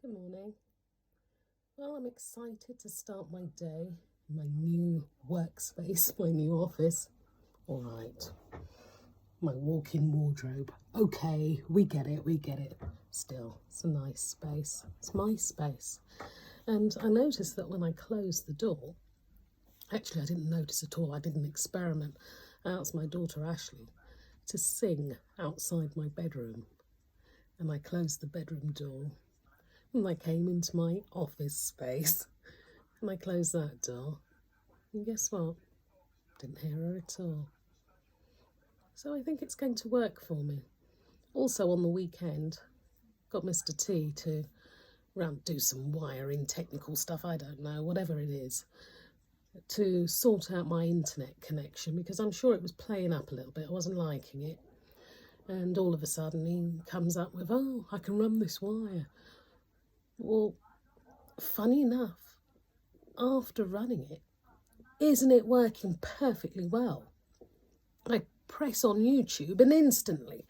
Good morning. Well, I'm excited to start my day in my new workspace, my new office. All right, my walk-in wardrobe. Okay, we get it. Still, it's a nice space. It's my space. And I noticed that when I closed the door, actually, I didn't notice at all. I did an experiment. I asked my daughter Ashley to sing outside my bedroom. And I closed the bedroom door. And I came into my office space. And I closed that door. And guess what? Didn't hear her at all. So I think it's going to work for me. Also on the weekend, got Mr. T to do some wiring, technical stuff, I don't know, whatever it is, to sort out my internet connection, because I'm sure it was playing up a little bit. I wasn't liking it. And all of a sudden he comes up with, oh, I can run this wire. Well, funny enough, after running it, isn't it working perfectly well? I press on YouTube and instantly,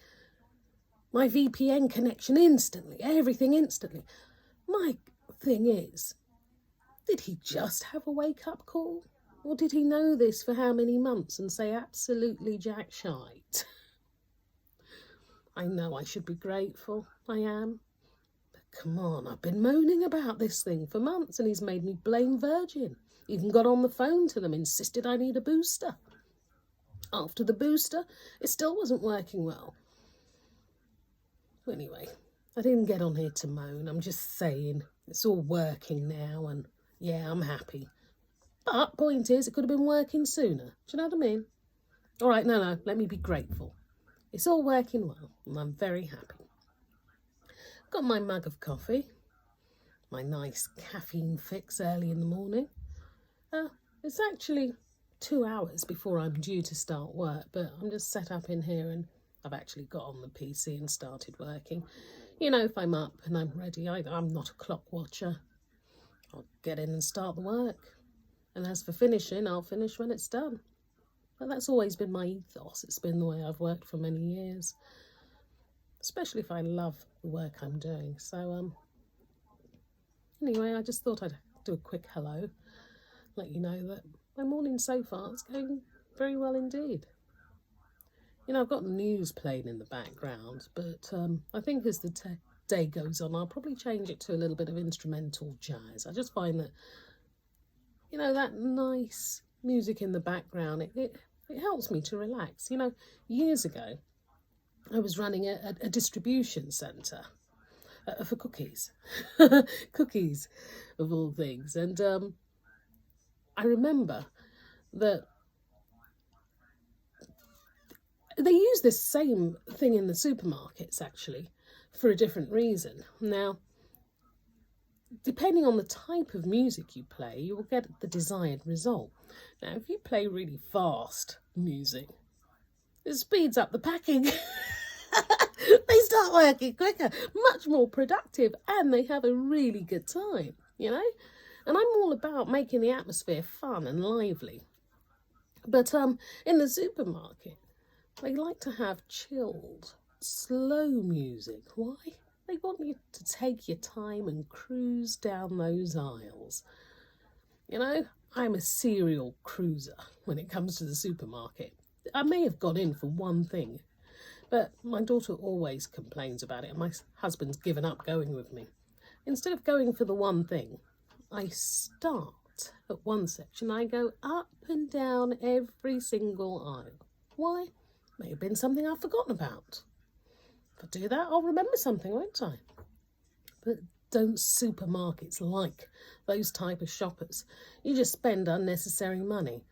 my VPN connection instantly, everything instantly. My thing is, did he just have a wake-up call? Or did he know this for how many months and say absolutely jack shite? I know I should be grateful, I am. But come on, I've been moaning about this thing for months and he's made me blame Virgin. Even got on the phone to them, insisted I need a booster. After the booster, it still wasn't working well. Anyway, I didn't get on here to moan. I'm just saying it's all working now and yeah, I'm happy. But point is, it could have been working sooner. Do you know what I mean? All right, no, let me be grateful. It's all working well and I'm very happy. Got my mug of coffee, my nice caffeine fix early in the morning. It's actually 2 hours before I'm due to start work, but I'm just set up in here and I've actually got on the PC and started working. You know, if I'm up and I'm ready, I'm not a clock watcher. I'll get in and start the work. And as for finishing, I'll finish when it's done. But that's always been my ethos. It's been the way I've worked for many years, especially if I love the work I'm doing. So, anyway, I just thought I'd do a quick hello, let you know that my morning so far is going very well indeed. You know, I've got the news playing in the background, but I think as the day goes on, I'll probably change it to a little bit of instrumental jazz. I just find that, you know, that nice music in the background, it helps me to relax. You know, years ago, I was running a distribution centre for cookies, cookies of all things. And I remember that they use this same thing in the supermarkets, actually, for a different reason. Now, depending on the type of music you play, you will get the desired result. Now, if you play really fast music, it speeds up the packing. They start working quicker, much more productive, and they have a really good time, you know? And I'm all about making the atmosphere fun and lively. But in the supermarket, they like to have chilled, slow music. Why? They want you to take your time and cruise down those aisles. You know, I'm a serial cruiser when it comes to the supermarket. I may have gone in for one thing, but my daughter always complains about it, and my husband's given up going with me. Instead of going for the one thing, I start at one section. I go up and down every single aisle. Why? May have been something I've forgotten about. If I do that, I'll remember something, won't I? But don't supermarkets like those type of shoppers? You just spend unnecessary money,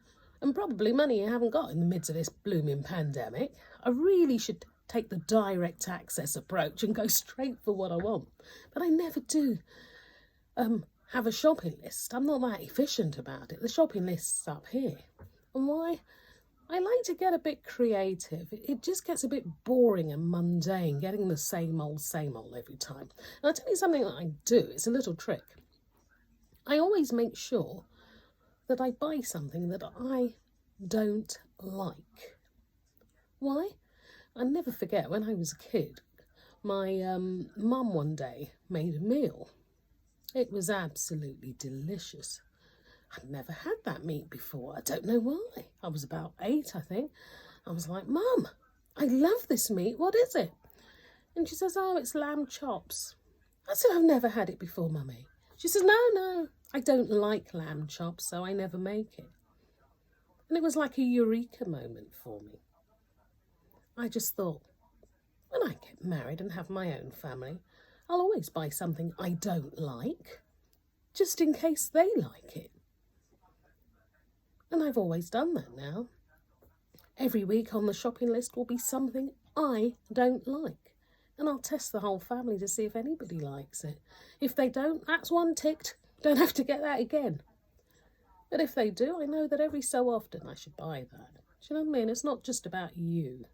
and probably money you haven't got in the midst of this blooming pandemic. I really should take the direct access approach and go straight for what I want. But I never do have a shopping list. I'm not that efficient about it. The shopping list's up here. And why? I like to get a bit creative. It just gets a bit boring and mundane, getting the same old every time. And I'll tell you something that I do. It's a little trick. I always make sure that I buy something that I don't like. Why? I never forget when I was a kid, my mum one day made a meal It was absolutely delicious. I'd never had that meat before. I don't know why. I was about 8, I think. I was like, Mum, I love this meat. What is it? And she says, oh, it's lamb chops. I said, I've never had it before, Mummy. She says, no, I don't like lamb chops, so I never make it. And it was like a eureka moment for me. I just thought, when I get married and have my own family, I'll always buy something I don't like, just in case they like it. And I've always done that now. Every week on the shopping list will be something I don't like. And I'll test the whole family to see if anybody likes it. If they don't, that's one ticked. Don't have to get that again. But if they do, I know that every so often I should buy that. Do you know what I mean? It's not just about you.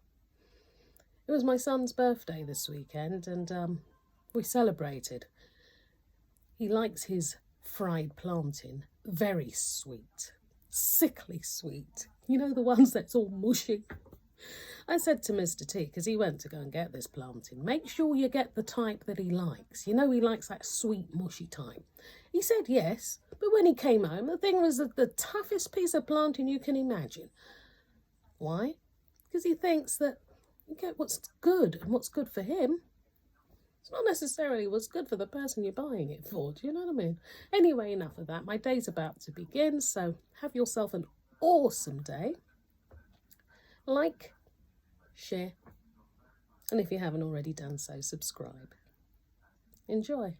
It was my son's birthday this weekend and we celebrated. He likes his fried plantain very sweet. Sickly sweet. You know, the ones that's all mushy. I said to Mr. T, because he went to go and get this plantain, make sure you get the type that he likes. You know, he likes that sweet, mushy type. He said yes, but when he came home, the thing was the toughest piece of plantain you can imagine. Why? Because he thinks that you get what's good and what's good for him. It's not necessarily what's good for the person you're buying it for, do you know what I mean? Anyway, enough of that. My day's about to begin, so have yourself an awesome day. Like, share, and if you haven't already done so, subscribe. Enjoy.